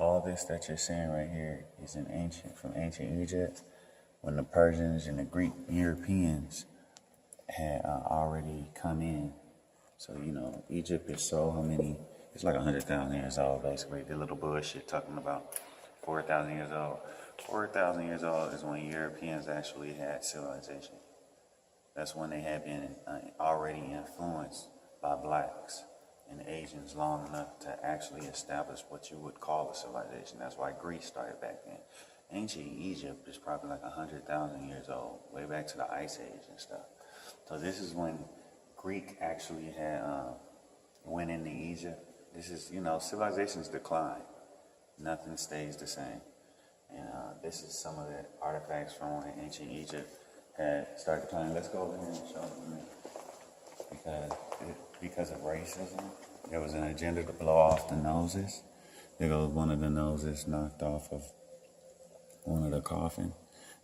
All this that you're seeing right here is from ancient Egypt, when the Persians and the Greek Europeans had already come in. So, Egypt is it's like 100,000 years old, basically. The little bullshit talking about 4,000 years old. 4,000 years old is when Europeans actually had civilization. That's when they had been already influenced by blacks and Asians long enough to actually establish what you would call a civilization. That's why Greece started back then. Ancient Egypt is probably like 100,000 years old, way back to the Ice Age and stuff. So this is when Greek actually had went into Egypt. This is, civilizations decline. Nothing stays the same. And this is some of the artifacts from when ancient Egypt had started declining. Let's go over here and show them. Because of racism, there was an agenda to blow off the noses. There goes one of the noses knocked off of one of the coffins.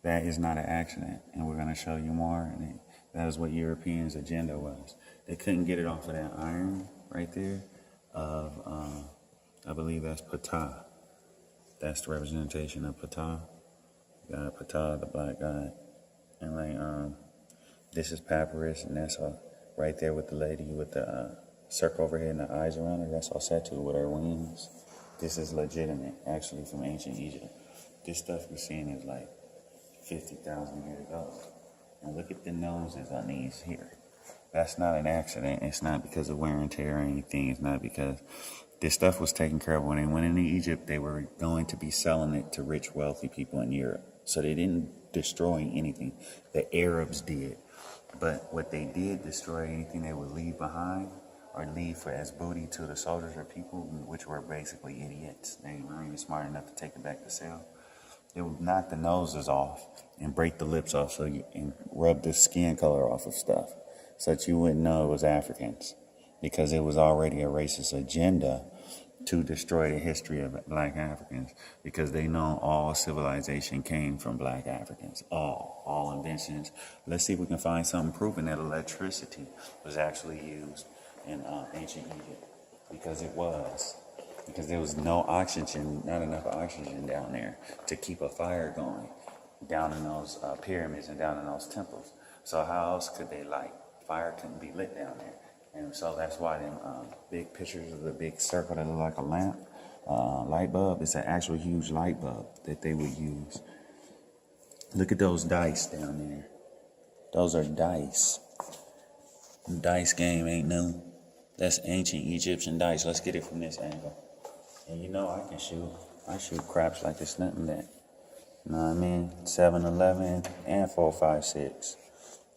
That is not an accident, and we're going to show you more. And that is what Europeans' agenda was. They couldn't get it off of that iron right there of, I believe that's Ptah. That's the representation of Ptah. God Ptah, the black god. And this is papyrus, and that's right there with the lady with the circle over here and the eyes around her. That's Setu with her wings. This is legitimate, actually, from ancient Egypt. This stuff you're seeing is like 50,000 years old. And look at the noses on these here. That's not an accident. It's not because of wear and tear or anything. It's not because this stuff was taken care of. When they went into Egypt, they were going to be selling it to rich, wealthy people in Europe. So they didn't destroy anything. The Arabs did. But what they did destroy anything they would leave behind or leave for as booty to the soldiers or people, which were basically idiots. They weren't even smart enough to take it back to sell. They would knock the noses off and break the lips off and rub the skin color off of stuff so that you wouldn't know it was Africans, because it was already a racist agenda to destroy the history of black Africans, because they know all civilization came from black Africans. All inventions. Let's see if we can find something proving that electricity was actually used in ancient Egypt, because it was. Because there was no oxygen, not enough oxygen down there to keep a fire going down in those pyramids and down in those temples. So how else could they light? Fire couldn't be lit down there. And so that's why them big pictures of the big circle that look like a lamp, light bulb, it's an actual huge light bulb that they would use. Look at those dice down there. Those are dice. The dice game ain't new. That's ancient Egyptian dice. Let's get it from this angle. And I can shoot. I shoot craps like it's nothing that. You know what I mean? 7-11 and 4.56.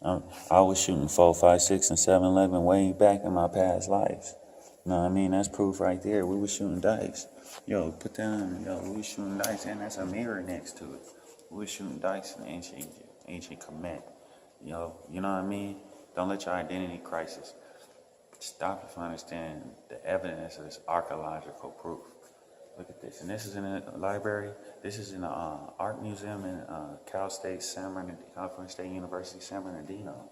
I was shooting 4.56 and 7-11 way back in my past lives. You know what I mean? That's proof right there. We were shooting dice. Put down. We were shooting dice, and that's a mirror next to it. We were shooting dice in ancient Egypt, ancient Kemetic. You know what I mean? Don't let your identity crisis stop if you understand the evidence of this archaeological proof. Look at this. And this is in a library. This is in an art museum in California State University, San Bernardino.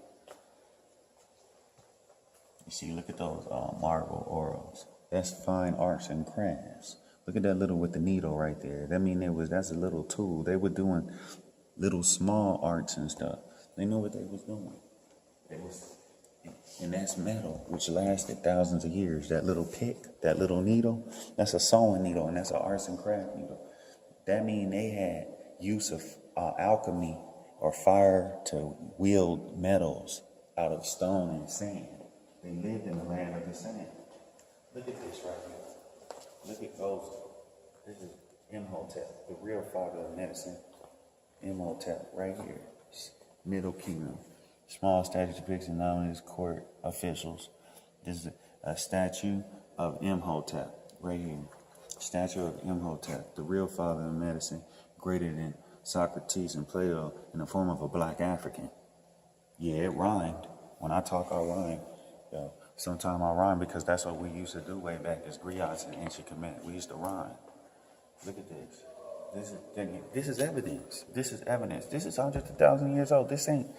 You see, look at those marble orals. That's fine arts and crafts. Look at that little with the needle right there. That's a little tool. They were doing little small arts and stuff. They knew what they was doing. And that's metal, which lasted thousands of years. That little pick, that little needle, that's a sewing needle, and that's an arts and craft needle. That means they had use of alchemy or fire to wield metals out of stone and sand. They lived in the land of the sand. Look at this right here. Look at those. This is Imhotep, the real father of medicine. Imhotep, right here. Middle Kingdom. Small statue depicts Nami's court officials. This is a statue of Imhotep, right here. Statue of Imhotep, the real father of medicine, greater than Socrates and Plato, in the form of a black African. Yeah, it rhymed. When I talk, I rhyme. Sometimes I rhyme because that's what we used to do way back as griots in ancient Kemetic. We used to rhyme. Look at this. This is evidence. This is evidence. This is hundreds of thousands of years old. This ain't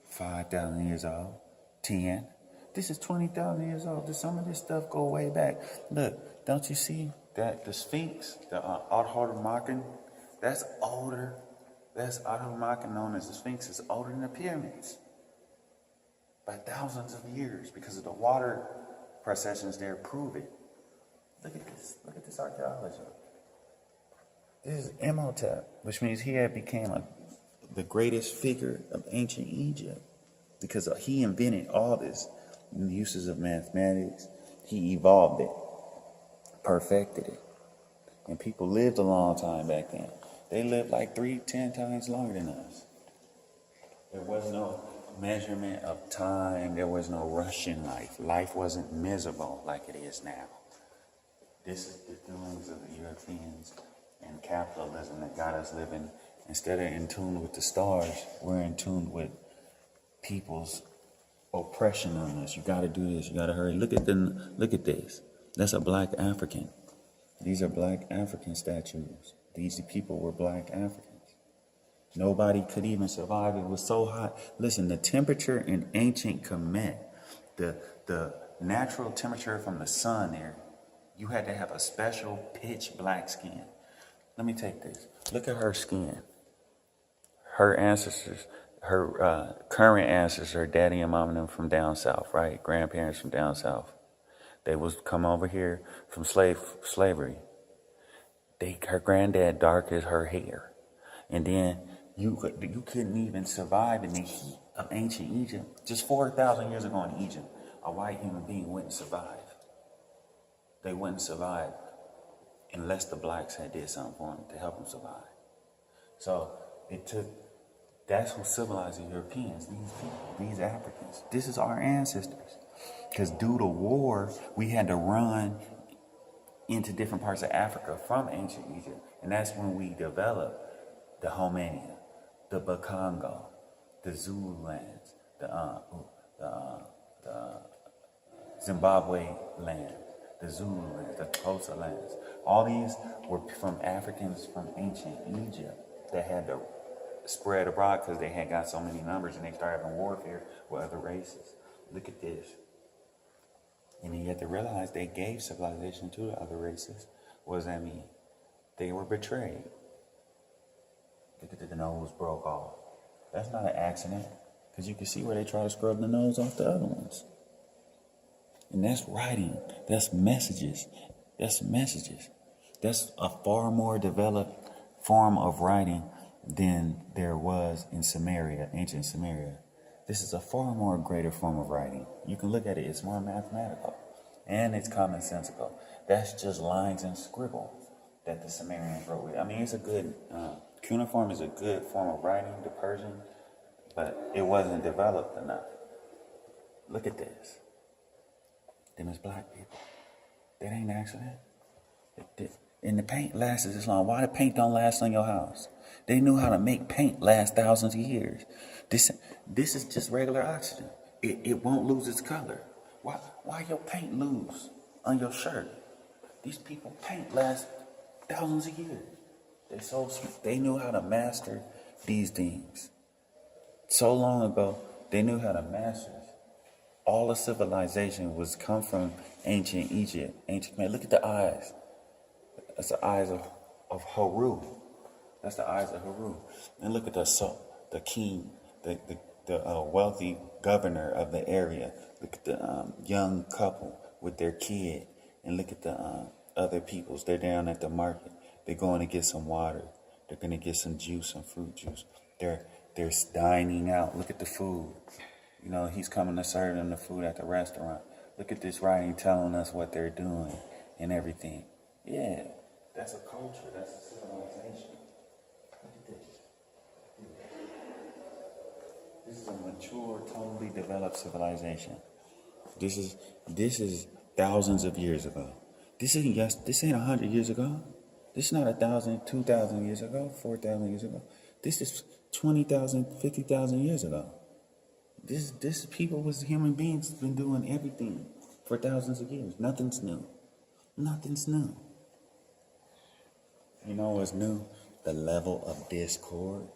5,000 years old. 10. This is 20,000 years old. Some of this stuff go way back. Look, don't you see that the Sphinx, the Archiology, that's older. That's Archiology, known as the Sphinx, is older than the pyramids by thousands of years because of the water processions there prove it. Look at this. Look at this archaeology. This is Imhotep, which means he had became the greatest figure of ancient Egypt because he invented all this uses of mathematics. He evolved it, perfected it, and people lived a long time back then. They lived like 3-10 times longer than us. There was no measurement of time. There was no rush in life. Life wasn't miserable like it is now. This is the doings of the Europeans and capitalism that got us living. Instead of in tune with the stars, we're in tune with people's oppression on us. You got to do this. You got to hurry. Look at this. That's a black African. These are black African statues. These people were black Africans. Nobody could even survive. It was so hot. Listen, the temperature in ancient Kemet, the natural temperature from the sun there, you had to have a special pitch black skin. Let me take this. Look at her skin. Her ancestors, her current ancestors, her daddy and mom and them from down south, right? Grandparents from down south. They was come over here from slavery. Her granddad dark as her hair. And then you couldn't even survive in the heat of ancient Egypt. Just 4,000 years ago in Egypt, a white human being wouldn't survive. They wouldn't survive unless the blacks had did something for them to help them survive. So that's who civilized the Europeans, these people, these Africans. This is our ancestors. Because due to war, we had to run into different parts of Africa from ancient Egypt. And that's when we developed the Homania, the Bakongo, the Zulu lands, the Zimbabwe land, the Zulu lands, the Xhosa lands. All these were from Africans from ancient Egypt that had to spread abroad because they had got so many numbers and they started having warfare with other races. Look at this. And you have to realize they gave civilization to the other races. What does that mean? They were betrayed. Look at the nose broke off. That's not an accident, because you can see where they try to scrub the nose off the other ones. And that's writing. That's messages. That's messages. That's a far more developed form of writing than there was in Samaria, ancient Samaria. This is a far more greater form of writing. You can look at it, it's more mathematical. And it's commonsensical. That's just lines and scribble that the Sumerians wrote with. I mean, it's a good, cuneiform is a good form of writing, the Persian, but it wasn't developed enough. Look at this. Them is black people. That ain't an accident. And the paint lasted this long. Why the paint don't last on your house? They knew how to make paint last thousands of years. This is just regular oxygen. It won't lose its color. Why your paint lose on your shirt? These people paint last thousands of years. They knew how to master these things. So long ago, they knew how to master it. All of civilization was come from ancient Egypt, ancient man. Look at the eyes. That's the eyes of Haru. That's the eyes of Haru. And look at the king, the wealthy governor of the area. Look at the young couple with their kid. And look at the other peoples. They're down at the market. They're going to get some water. They're going to get some juice, some fruit juice. They're dining out. Look at the food. You know, he's coming to serve them the food at the restaurant. Look at this writing telling us what they're doing and everything. Yeah, that's a culture. That's a civilization. Look at this. This is a mature, totally developed civilization. This is thousands of years ago. This ain't 100 years ago. This is not 1,000, 2,000 years ago, 4,000 years ago. This is 20,000, 50,000 years ago. This people was human beings been doing everything for thousands of years. Nothing's new. Nothing's new. You know what's new? The level of discord,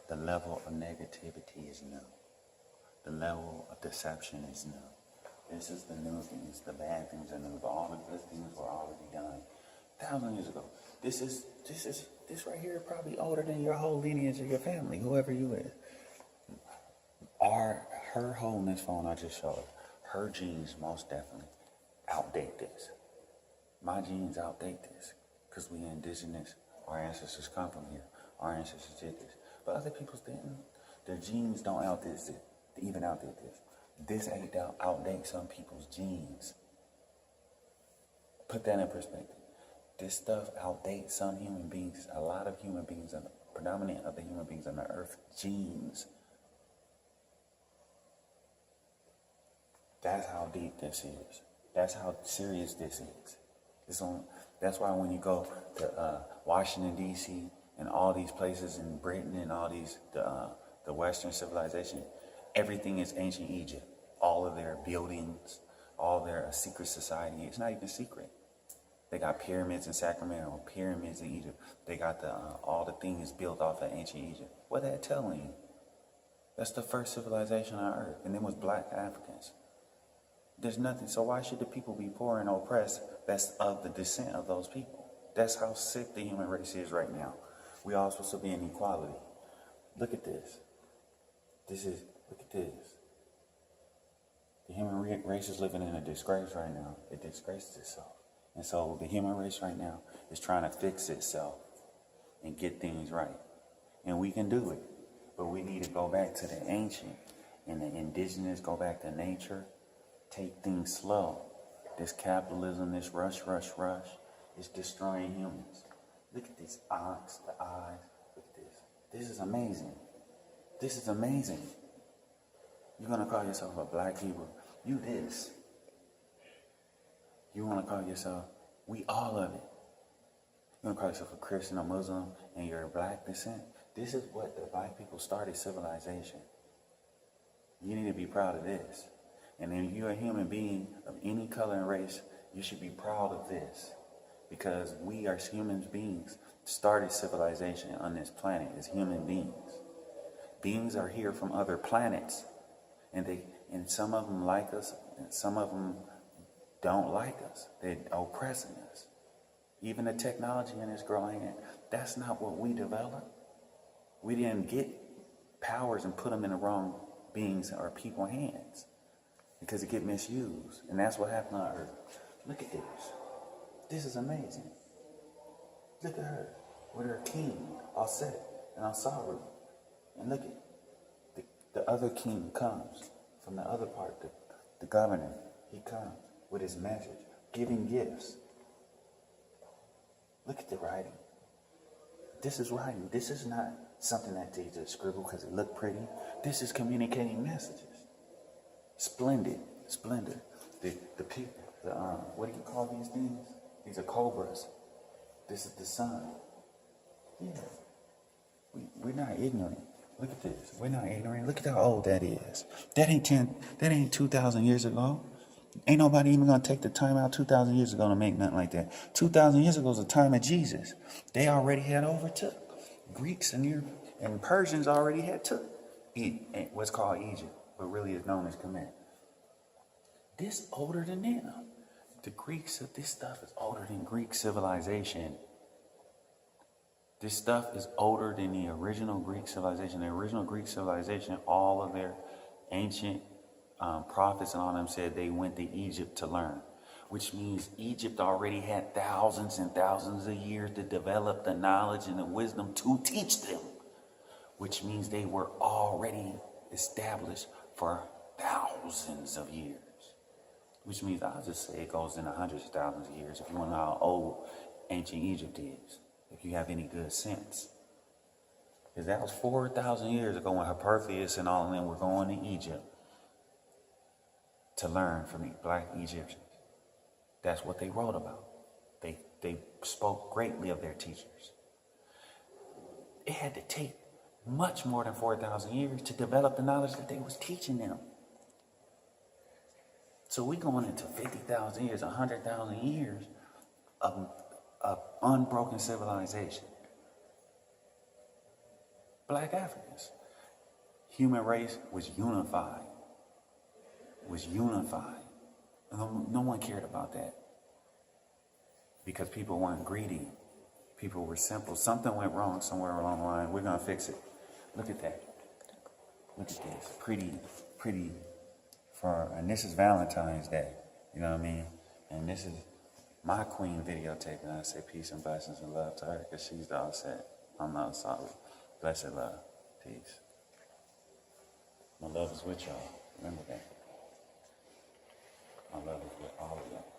the level of negativity is new. The level of deception is new. This is the new things. The bad things are new, but all the good things were already done 5,000 years ago. This right here probably older than your whole lineage of your family, whoever you is. Her holding this phone I just showed her genes most definitely outdate this. My genes outdate this because we indigenous. Our ancestors come from here. Our ancestors did this, but other people's didn't. Their genes don't outdate this. Even outdate this. This outdates some people's genes. Put that in perspective. This stuff outdates some human beings, a lot of human beings, predominant of the human beings on the earth, genes. That's how deep this is. That's how serious this is. That's why when you go to Washington, D.C., and all these places in Britain and all these, the Western civilization, everything is ancient Egypt. All of their buildings, all their secret society, it's not even secret. They got pyramids in Sacramento, pyramids in Egypt. They got all the things built off of ancient Egypt. What that telling you? That's the first civilization on earth, and it was black Africans. There's nothing, so why should the people be poor and oppressed that's of the descent of those people? That's how sick the human race is right now. We all supposed to be in equality. Look at this. Look at this. The human race is living in a disgrace right now. It disgraces itself. And so the human race right now is trying to fix itself and get things right. And we can do it. But we need to go back to the ancient and the indigenous, go back to nature, take things slow. This capitalism, this rush, is destroying humans. Look at these eyes, the eyes. Look at this. This is amazing. This is amazing. You're going to call yourself a black Hebrew. You this. You want to call yourself, we all of it. You want to call yourself a Christian or Muslim and you're a black descent. This is what the black people started civilization. You need to be proud of this. And if you're a human being of any color and race, you should be proud of this. Because we as human beings started civilization on this planet as human beings. Beings are here from other planets. And some of them like us, and some of them don't like us. They're oppressing us. Even the technology in this growing, that's not what we developed. We didn't get powers and put them in the wrong beings or people's hands because it get misused. And that's what happened on Earth. Look at this. This is amazing. Look at her with her king, all set, and Asaru. And look at the other king comes from the other part, the governor. He comes with his message, giving gifts. Look at the writing. This is writing. This is not something that they just scribble because it looked pretty. This is communicating messages. Splendid, splendor. The people, what do you call these things? These are cobras. This is the sun. Yeah. We're not ignorant. Look at this. We're not ignorant. Look at how old that is. That ain't 2,000 years ago. Ain't nobody even gonna take the time out 2,000 years ago to make nothing like that. 2,000 years ago was the time of Jesus. They already had overtook. Greeks and Persians already had took what's called Egypt, but really is known as Kemetic. This older than them. The Greeks, this stuff is older than Greek civilization. This stuff is older than the original Greek civilization. The original Greek civilization, all of their ancient prophets and all of them said they went to Egypt to learn, which means Egypt already had thousands and thousands of years to develop the knowledge and the wisdom to teach them, which means they were already established for thousands of years, which means I'll just say it goes into hundreds of thousands of years if you want to know how old ancient Egypt is, if you have any good sense. Because that was 4,000 years ago when Hipparchus and all of them were going to Egypt to learn from the black Egyptians. That's what they wrote about. They spoke greatly of their teachers. It had to take much more than 4,000 years to develop the knowledge that they was teaching them. So we're going into 50,000 years, 100,000 years of unbroken civilization. Black Africans. Human race was unified. No one cared about that. because people weren't greedy. People were simple. Something went wrong somewhere along the line. We're gonna fix it. Look at that. Look at this. Pretty and this is Valentine's Day. You know what I mean? And this is my queen videotape, and I say peace and blessings and love to her, because she's the offset. I'm not solid. Blessed love. Peace. My love is with y'all. Remember that. My love is with all of y'all.